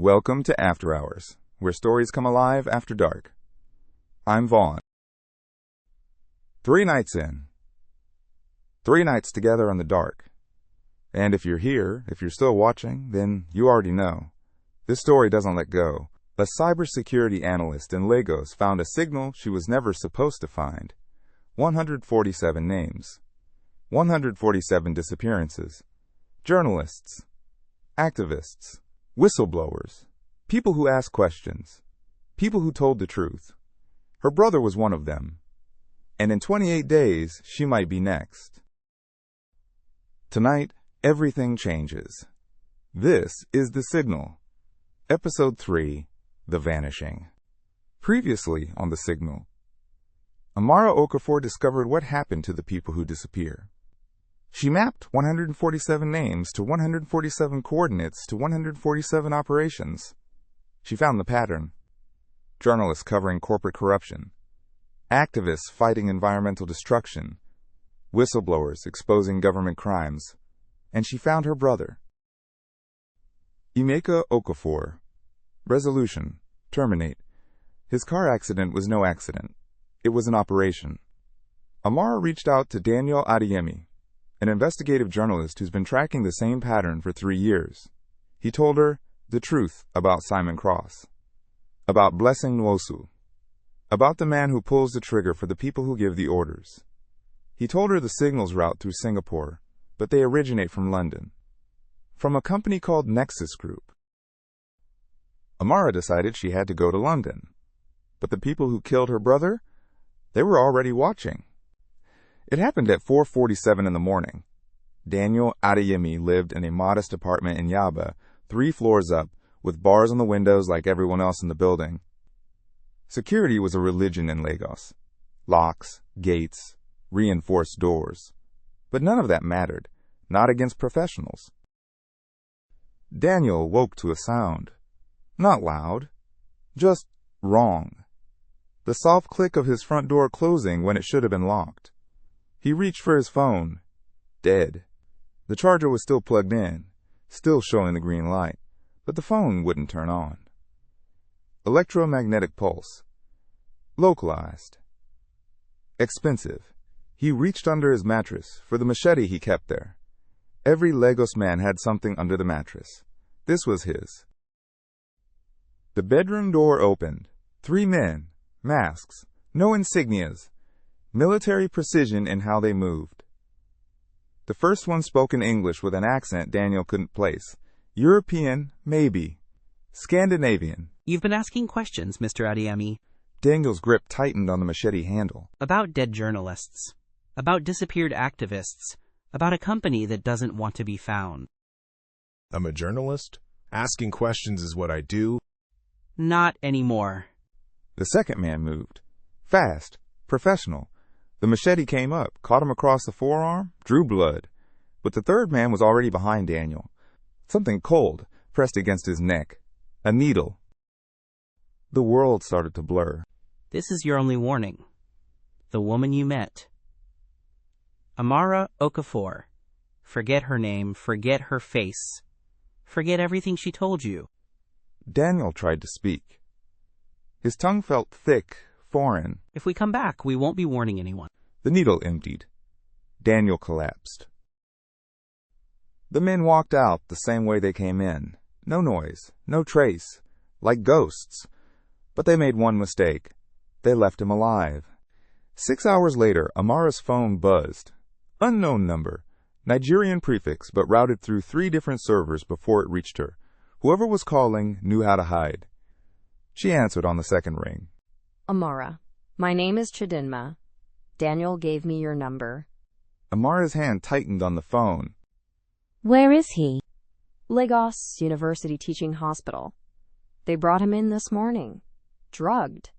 Welcome to After Hours, where stories come alive after dark. I'm Vaughn. 3 nights in. 3 nights together in the dark. And if you're here, if you're still watching, then you already know. This story doesn't let go. A cybersecurity analyst in Lagos found a signal she was never supposed to find. 147 names. 147 disappearances. Journalists. Activists. Whistleblowers. People who ask questions. People who told the truth. Her brother was one of them. And in 28 days, she might be next. Tonight, everything changes. This is The Signal. Episode 3, The Vanishing. Previously on The Signal, Amara Okafor discovered what happened to the people who disappear. She mapped 147 names to 147 coordinates to 147 operations. She found the pattern. Journalists covering corporate corruption. Activists fighting environmental destruction. Whistleblowers exposing government crimes. And she found her brother. Amara Okafor. Resolution. Terminate. His car accident was no accident. It was an operation. Amara reached out to Daniel Adeyemi, an investigative journalist who's been tracking the same pattern for 3 years. He told her the truth about Simon Cross, about Blessing Nwosu, about the man who pulls the trigger for the people who give the orders. He told her the signals route through Singapore, but they originate from London, from a company called Nexus Group. Amara decided she had to go to London, but the people who killed her brother, they were already watching. It happened at 4:47 in the morning. Daniel Adeyemi lived in a modest apartment in Yaba, 3 floors up, with bars on the windows like everyone else in the building. Security was a religion in Lagos. Locks, gates, reinforced doors. But none of that mattered, not against professionals. Daniel woke to a sound. Not loud, just wrong. The soft click of his front door closing when it should have been locked. He reached for his phone. Dead. The charger was still plugged in, still showing the green light, but the phone wouldn't turn on. Electromagnetic pulse. Localized. Expensive. He reached under his mattress for the machete he kept there. Every Lagos man had something under the mattress. This was his. The bedroom door opened. 3 men, masks, no insignias. Military precision in how they moved. The first one spoke in English with an accent Daniel couldn't place. European, maybe. Scandinavian. You've been asking questions, Mr. Adeyemi. Daniel's grip tightened on the machete handle. About dead journalists. About disappeared activists. About a company that doesn't want to be found. I'm a journalist. Asking questions is what I do. Not anymore. The second man moved. Fast. Professional. The machete came up, caught him across the forearm, drew blood. But the third man was already behind Daniel. Something cold pressed against his neck. A needle. The world started to blur. This is your only warning. The woman you met. Amara Okafor. Forget her name, forget her face. Forget everything she told you. Daniel tried to speak. His tongue felt thick, foreign. If we come back, we won't be warning anyone. The needle emptied. Daniel collapsed. The men walked out the same way they came in. No noise, no trace, like ghosts. But they made one mistake. They left him alive. 6 hours later, Amara's phone buzzed. Unknown number. Nigerian prefix, but routed through 3 different servers before it reached her. Whoever was calling knew how to hide. She answered on the second ring. Amara, my name is Chidinma. Daniel gave me your number. Amara's hand tightened on the phone. Where is he? Lagos University Teaching Hospital. They brought him in this morning. Drugged.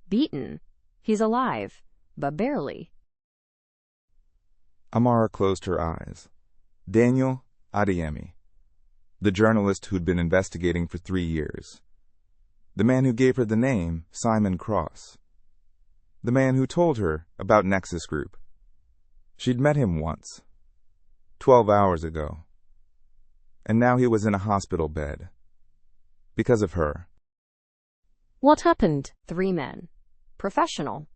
Beaten. He's alive, but barely. Amara closed her eyes. Daniel Adeyemi. The journalist who'd been investigating for 3 years. The man who gave her the name Simon Cross. The man who told her about Nexus Group. She'd met him once. 12 hours ago. And now he was in a hospital bed. Because of her. What happened? 3 men. Professional.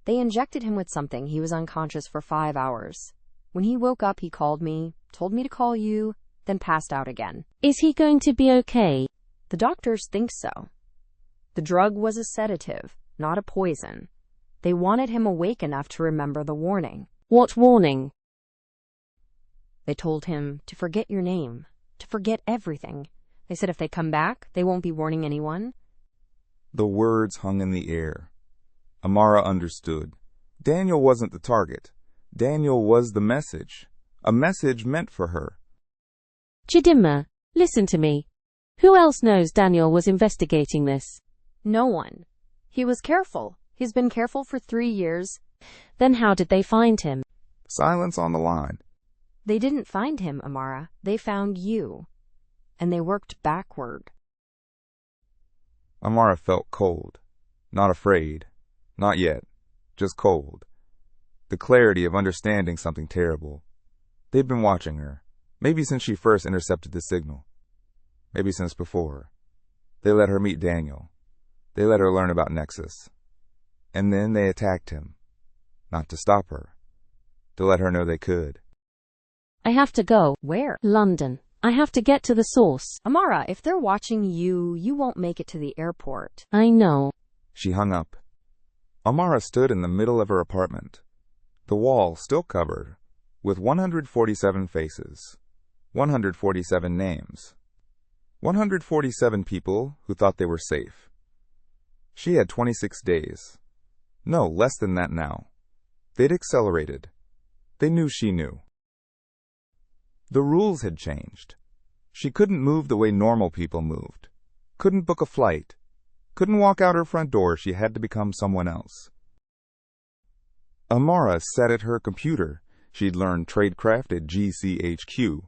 They injected him with something. He was unconscious for 5 hours. When he woke up, he called me, told me to call you, then passed out again. Is he going to be okay? The doctors think so. The drug was a sedative, not a poison. They wanted him awake enough to remember the warning. What warning? They told him to forget your name, to forget everything. They said if they come back, they won't be warning anyone. The words hung in the air. Amara understood. Daniel wasn't the target. Daniel was the message. A message meant for her. Chidimma, listen to me. Who else knows Daniel was investigating this? No one. He was careful. He's been careful for 3 years. Then how did they find him? Silence on the line. They didn't find him, Amara. They found you. And they worked backward. Amara felt cold. Not afraid. Not yet. Just cold. The clarity of understanding something terrible. They'd been watching her. Maybe since she first intercepted the signal. Maybe since before. They let her meet Daniel. They let her learn about Nexus. And then they attacked him. Not to stop her. To let her know they could. I have to go. Where? London. I have to get to the source. Amara, if they're watching you, you won't make it to the airport. I know. She hung up. Amara stood in the middle of her apartment. The wall still covered, with 147 faces, 147 names, 147 people who thought they were safe. She had 26 days. No, less than that now. They'd accelerated. They knew she knew. The rules had changed. She couldn't move the way normal people moved. Couldn't book a flight. Couldn't walk out her front door. She had to become someone else. Amara sat at her computer. She'd learned tradecraft at GCHQ.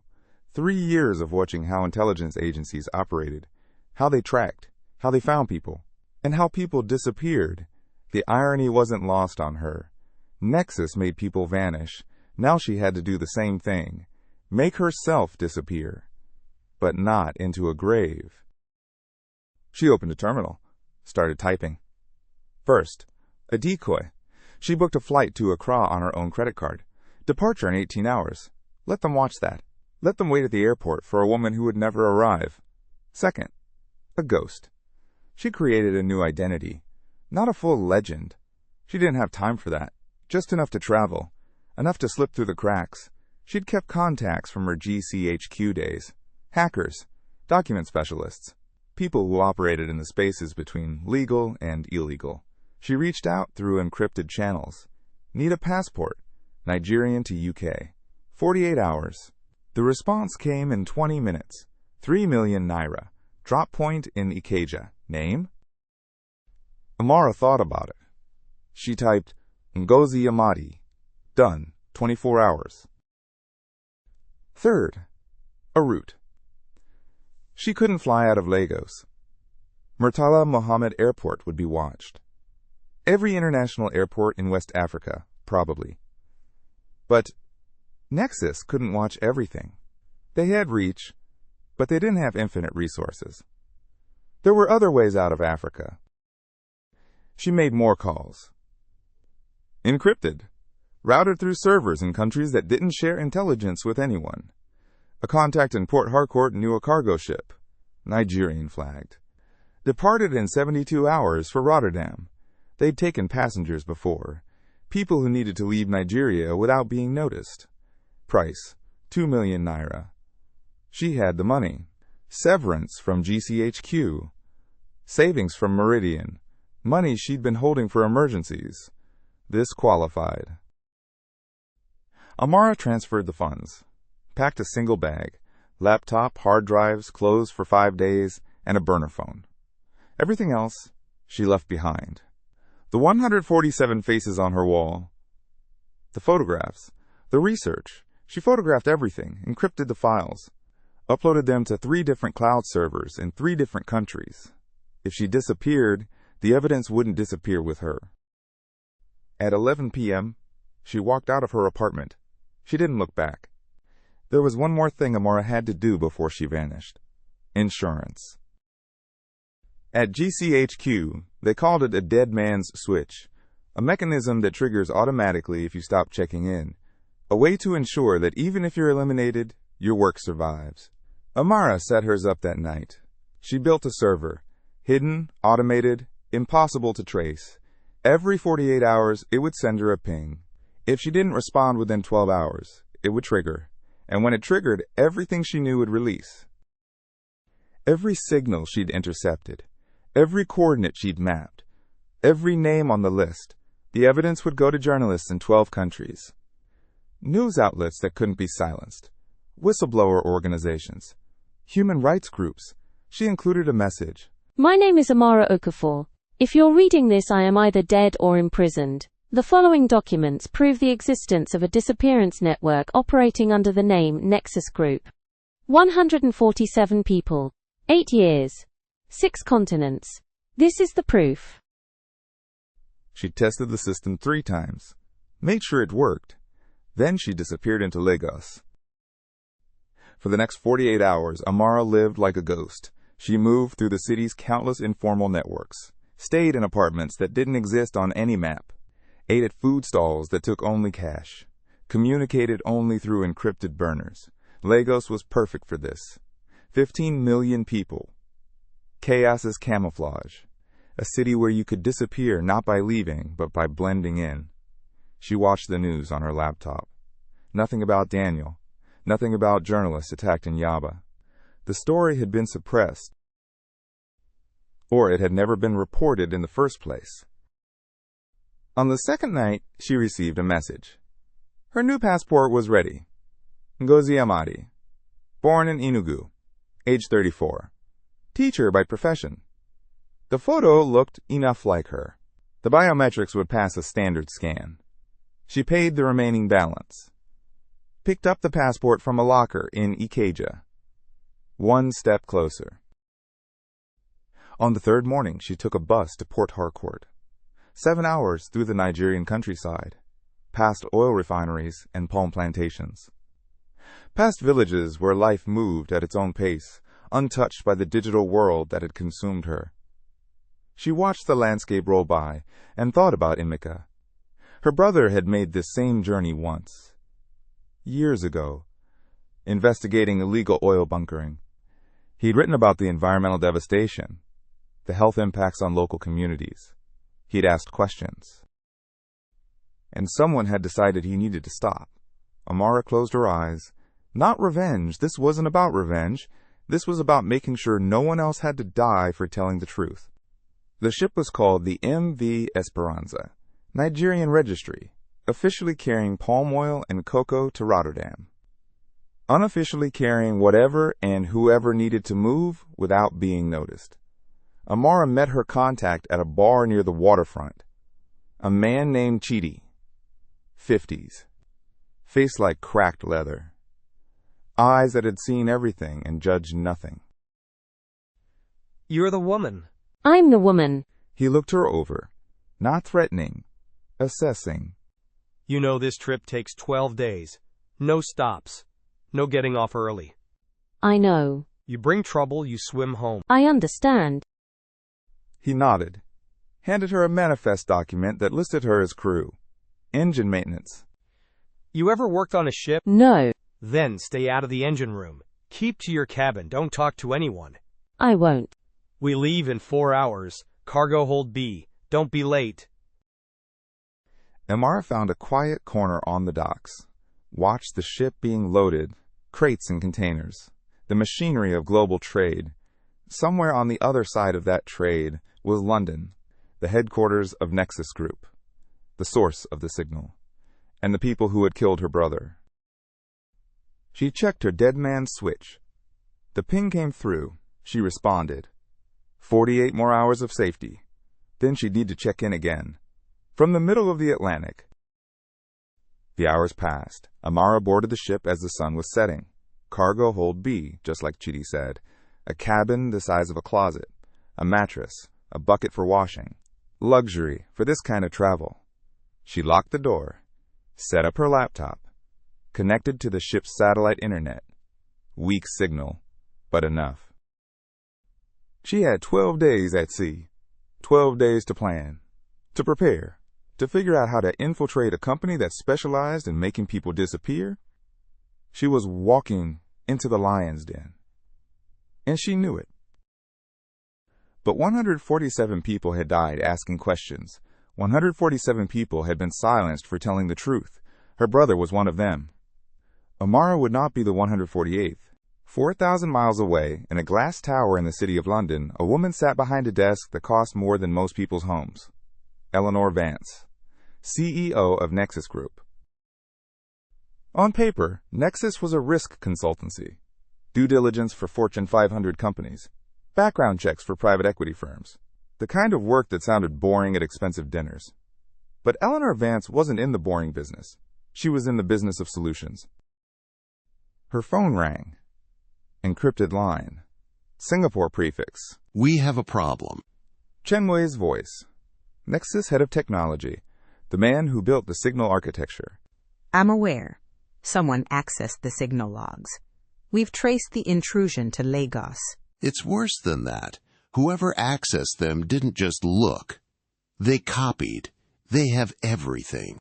3 years of watching how intelligence agencies operated, how they tracked, how they found people, and how people disappeared. The irony wasn't lost on her. Nexus made people vanish. Now she had to do the same thing. Make herself disappear. But not into a grave. She opened a terminal. Started typing. First, a decoy. She booked a flight to Accra on her own credit card. Departure in 18 hours. Let them watch that. Let them wait at the airport for a woman who would never arrive. Second, a ghost. She created a new identity. Not a full legend. She didn't have time for that. Just enough to travel. Enough to slip through the cracks. She'd kept contacts from her GCHQ days. Hackers. Document specialists. People who operated in the spaces between legal and illegal. She reached out through encrypted channels. Need a passport. Nigerian to UK. 48 hours. The response came in 20 minutes. 3 million naira. Drop point in Ikeja. Name? Amara thought about it. She typed, Ngozi Amadi. Done. 24 hours. Third, a route. She couldn't fly out of Lagos. Murtala Mohammed Airport would be watched. Every international airport in West Africa, probably. But Nexus couldn't watch everything. They had reach, but they didn't have infinite resources. There were other ways out of Africa. She made more calls. Encrypted. Routed through servers in countries that didn't share intelligence with anyone. A contact in Port Harcourt knew a cargo ship, Nigerian flagged. Departed in 72 hours for Rotterdam. They'd taken passengers before. People who needed to leave Nigeria without being noticed. Price, 2 million naira. She had the money. Severance from GCHQ. Savings from Meridian. Money she'd been holding for emergencies. This qualified. Amara transferred the funds. Packed a single bag. Laptop, hard drives, clothes for 5 days, and a burner phone. Everything else she left behind. The 147 faces on her wall. The photographs. The research. She photographed everything, encrypted the files. Uploaded them to 3 different cloud servers in 3 different countries. If she disappeared, the evidence wouldn't disappear with her. At 11 p.m., she walked out of her apartment. She didn't look back. There was one more thing Amara had to do before she vanished. Insurance. At GCHQ, they called it a dead man's switch, a mechanism that triggers automatically if you stop checking in, a way to ensure that even if you're eliminated, your work survives. Amara set hers up that night. She built a server, hidden, automated, impossible to trace. Every 48 hours, it would send her a ping. If she didn't respond within 12 hours, it would trigger, and when it triggered, everything she knew would release. Every signal she'd intercepted, every coordinate she'd mapped, every name on the list, the evidence would go to journalists in 12 countries. News outlets that couldn't be silenced, whistleblower organizations, human rights groups. She included a message. My name is Amara Okafor. If you're reading this, I am either dead or imprisoned. The following documents prove the existence of a disappearance network operating under the name Nexus Group. 147 people. 8 years. 6 continents. This is the proof. She tested the system 3 times, made sure it worked. Then she disappeared into Lagos. For the next 48 hours, Amara lived like a ghost. She moved through the city's countless informal networks, stayed in apartments that didn't exist on any map, ate at food stalls that took only cash, communicated only through encrypted burners. Lagos was perfect for this. 15 million people. Chaos as camouflage. A city where you could disappear not by leaving, but by blending in. She watched the news on her laptop. Nothing about Daniel. Nothing about journalists attacked in Yaba. The story had been suppressed, or it had never been reported in the first place. On the second night, she received a message. Her new passport was ready. Ngozi Amadi, born in Enugu, age 34, teacher by profession. The photo looked enough like her. The biometrics would pass a standard scan. She paid the remaining balance. Picked up the passport from a locker in Ikeja. One step closer. On the third morning, she took a bus to Port Harcourt. 7 hours through the Nigerian countryside, past oil refineries and palm plantations. Past villages where life moved at its own pace, untouched by the digital world that had consumed her. She watched the landscape roll by and thought about Emeka. Her brother had made this same journey once. Years ago, investigating illegal oil bunkering. He'd written about the environmental devastation, the health impacts on local communities. He'd asked questions. And someone had decided he needed to stop. Amara closed her eyes. Not revenge. This wasn't about revenge. This was about making sure no one else had to die for telling the truth. The ship was called the MV Esperanza, Nigerian registry, officially carrying palm oil and cocoa to Rotterdam. Unofficially carrying whatever and whoever needed to move without being noticed. Amara met her contact at a bar near the waterfront. A man named Chidi. 50s. Face like cracked leather. Eyes that had seen everything and judged nothing. You're the woman. I'm the woman. He looked her over. Not threatening. Assessing. You know this trip takes 12 days. No stops. No getting off early. I know. You bring trouble, you swim home. I understand. He nodded. Handed her a manifest document that listed her as crew. Engine maintenance. You ever worked on a ship? No. Then stay out of the engine room. Keep to your cabin. Don't talk to anyone. I won't. We leave in 4 hours. Cargo hold B. Don't be late. Amara found a quiet corner on the docks. Watched the ship being loaded, crates and containers, the machinery of global trade. Somewhere on the other side of that trade was London, the headquarters of Nexus Group, the source of the signal, and the people who had killed her brother. She checked her dead man's switch. The ping came through. She responded. 48 more hours of safety. Then she'd need to check in again. From the middle of the Atlantic. The hours passed. Amara boarded the ship as the sun was setting. Cargo hold B, just like Chidi said. A cabin the size of a closet. A mattress. A bucket for washing. Luxury for this kind of travel. She locked the door. Set up her laptop. Connected to the ship's satellite internet. Weak signal, but enough. She had 12 days at sea. 12 days to plan, to prepare, to figure out how to infiltrate a company that specialized in making people disappear. She was walking into the lion's den. And she knew it. But 147 people had died asking questions. 147 people had been silenced for telling the truth. Her brother was one of them. Amara would not be the 148th. 4,000 miles away, in a glass tower in the city of London, a woman sat behind a desk that cost more than most people's homes. Eleanor Vance, CEO of Nexus Group. On paper, Nexus was a risk consultancy. Due diligence for Fortune 500 companies. Background checks for private equity firms. The kind of work that sounded boring at expensive dinners. But Eleanor Vance wasn't in the boring business. She was in the business of solutions. Her phone rang. Encrypted line. Singapore prefix. We have a problem. Chen Wei's voice. Nexus head of technology. The man who built the signal architecture. I'm aware. Someone accessed the signal logs. We've traced the intrusion to Lagos. It's worse than that. Whoever accessed them didn't just look. They copied. They have everything.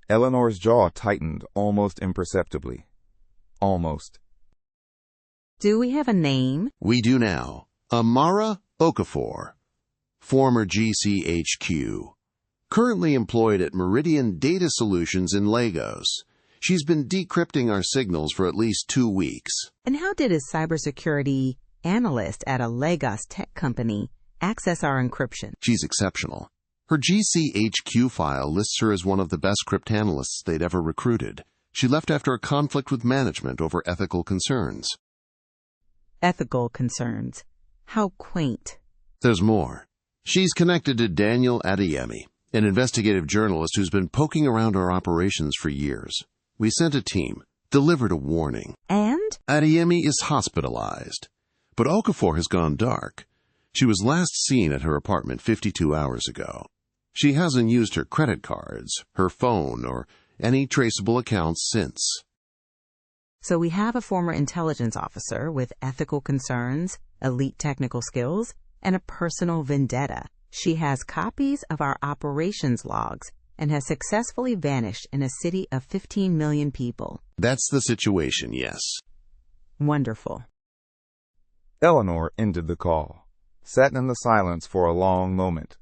Eleanor's jaw tightened almost imperceptibly. Almost. Do we have a name? We do now. Amara Okafor, former GCHQ, currently employed at Meridian Data Solutions in Lagos. She's been decrypting our signals for at least 2 weeks. And how did a cybersecurity analyst at a Lagos tech company access our encryption? She's exceptional. Her GCHQ file lists her as one of the best cryptanalysts they'd ever recruited. She left after a conflict with management over ethical concerns. Ethical concerns. How quaint. There's more. She's connected to Daniel Adeyemi, an investigative journalist who's been poking around our operations for years. We sent a team, delivered a warning. And? Adeyemi is hospitalized. But Okafor has gone dark. She was last seen at her apartment 52 hours ago. She hasn't used her credit cards, her phone, or any traceable accounts since. So we have a former intelligence officer with ethical concerns, elite technical skills, and a personal vendetta. She has copies of our operations logs and has successfully vanished in a city of 15 million people. That's the situation, yes. Wonderful. Eleanor ended the call, sat in the silence for a long moment.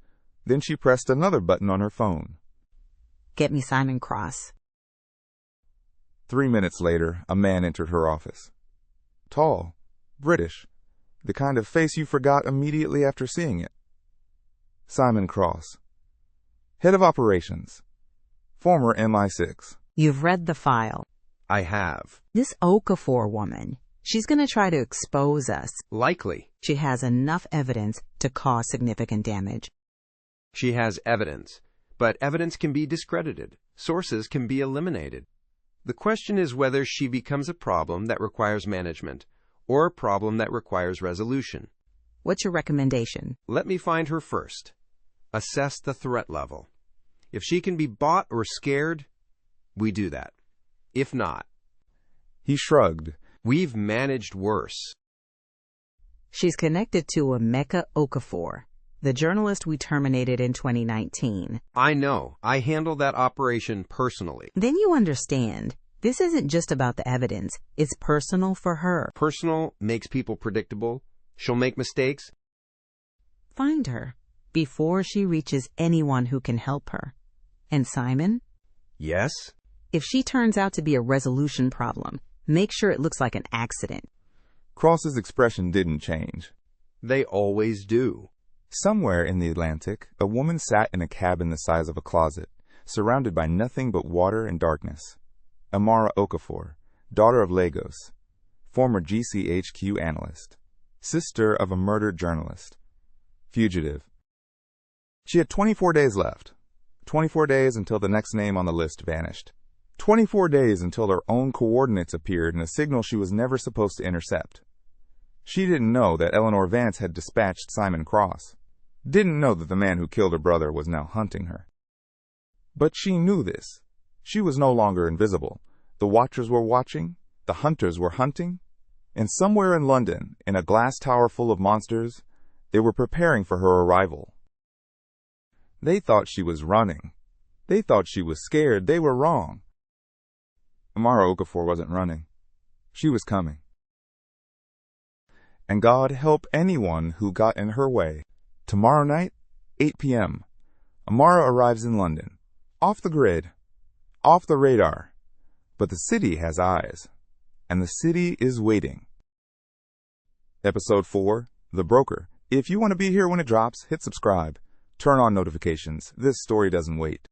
Then she pressed another button on her phone. Get me Simon Cross. 3 minutes later, a man entered her office. Tall, British, the kind of face you forgot immediately after seeing it. Simon Cross, head of operations, former MI6. You've read the file. I have. This Okafor woman, she's going to try to expose us. Likely. She has enough evidence to cause significant damage. She has evidence, but evidence can be discredited. Sources can be eliminated. The question is whether she becomes a problem that requires management or a problem that requires resolution. What's your recommendation? Let me find her first. Assess the threat level. If she can be bought or scared, we do that. If not, He shrugged. We've managed worse. She's connected to Amara Okafor, the journalist we terminated in 2019. I know. I handled that operation personally. Then you understand. This isn't just about the evidence. It's personal for her. Personal makes people predictable. She'll make mistakes. Find her before she reaches anyone who can help her. And Simon? Yes? If she turns out to be a resolution problem, make sure it looks like an accident. Cross's expression didn't change. They always do. Somewhere in the Atlantic, a woman sat in a cabin the size of a closet, surrounded by nothing but water and darkness. Amara Okafor, daughter of Lagos, former GCHQ analyst, sister of a murdered journalist, fugitive. She had 24 days left. 24 days until the next name on the list vanished. 24 days until her own coordinates appeared in a signal she was never supposed to intercept. She didn't know that Eleanor Vance had dispatched Simon Cross. Didn't know that the man who killed her brother was now hunting her. But she knew this. She was no longer invisible. The watchers were watching, the hunters were hunting, and somewhere in London, in a glass tower full of monsters, They were preparing for her arrival. They thought she was running. They thought she was scared. They were wrong. Amara Okafor wasn't running. She was coming. And God help anyone who got in her way. Tomorrow night, 8 p.m., Amara arrives in London. Off the grid. Off the radar. But the city has eyes. And the city is waiting. Episode 4, The Broker. If you want to be here when it drops, hit subscribe. Turn on notifications. This story doesn't wait.